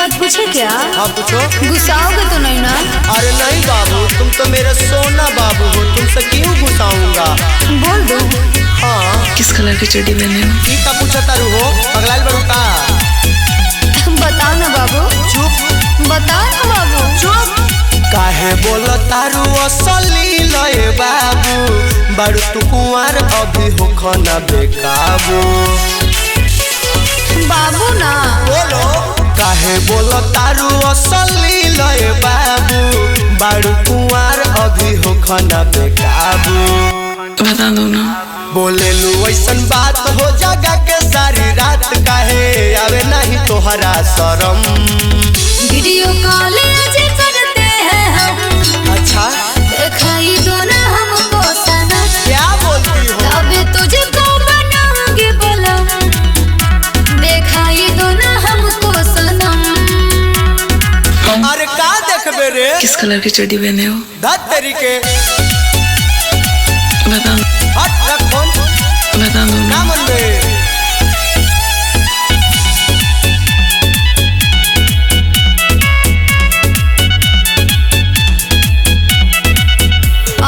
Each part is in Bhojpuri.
बात पूछे क्या? हाँ पूछो। गुस्साओगे तो नहीं ना? अरे नहीं बाबू, तुम तो मेरा सोना बाबू हो, तुमसे क्यों गुस्साऊंगा? बोल दो। हाँ किस कलर की चड्डी पहने हो? की का पूछा तारू हो, पगलाइल बड़ू का? बताओ ना बाबू। चुप। बताओ ना बाबू। चुप। काहे बोलो तारू असली लय बाबू, बड़ू तू कुंवर अभी हो खाना बेकाबू। बाबू ना बोलो। काहे बोलो तारू असली लय बाबू, बड़ू कुंवर अभी हो खाना बेकाबू। बता दो ना। बोले लू ऐसन बात हो जागा के सारी रात, काहे आवे नहीं तोहरा शरम? वीडियो कॉल आज करते हैं हम। अच्छा दिखाई दो ना हमको सनम। क्या बोलती हो? तभी तुझको बनाऊंगी बलम। दिखाई दो ना हमको सनम। अरे का देखबे रे? किस कलर की चड्डी पहने हो? धत तेरी के। बता दो। हट रख फोन। बता दो ना। ना मन में।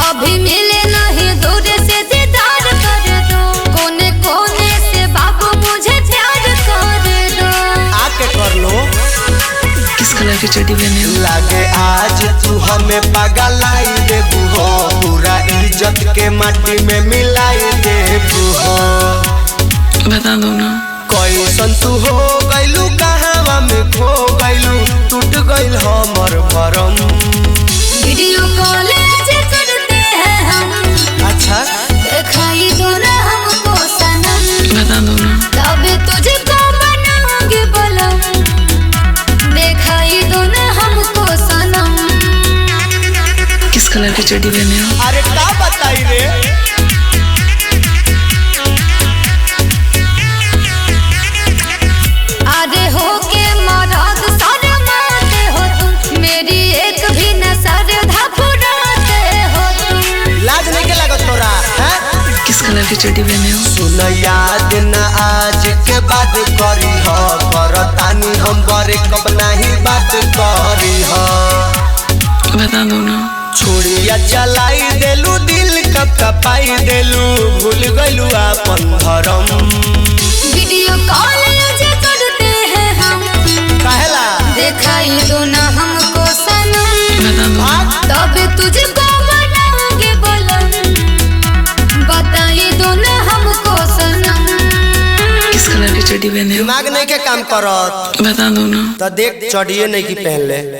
अभी मिले नहीं, दूर से दीदार कर दो। कोने कोने से बाबू मुझे प्यार कर दो। आके कर लो। किस कलर की चड्डी पहने हो? लागे आज तू हमें पगलाई देबू हो, पूरा इज्जत के माटी में मिलाई देबू हो। बता दो ना। कैसन तू हो गइलू, कहावा में खो गइलू, टूट गइल हमर भरम। वीडियो कॉल आज करते हैं हम। अच्छा दिखाई दो ना हमको सनम। बता दो ना। तभी तुझको बनाऊंगी बलम। दिखाई दो ना हमको सनम। किस कलर की चड्डी पहने हो? अरे का बताई रे? अरे हो के मरद शर्माते हो तुम, मेरी एक भी नजर धपुराते हो तुम। लाज नहीं के लागत तोरा हैं? किस कलर की चड्डी पहने हो? सुन याद न आज के बाद करी हो, करतानी हम बरे कब नहीं बात करी हो। बता दो ना। छोड़िया चलाई देलू, दिल कब कपाई देलू, भूल गइलू अपन धर्म। वीडियो कॉल आज करते हैं हम। काहेला? दिखाई दो ना हमको सनम। बता दो ना। तभी तुझको बनाऊंगी बलम। बताई दो ना हमको सनम। किस कलर की चड्डी पहने हो? दिमाग नहीं के काम करत। बता दो ना। तो देख चढ़िए नहीं की पहन ले।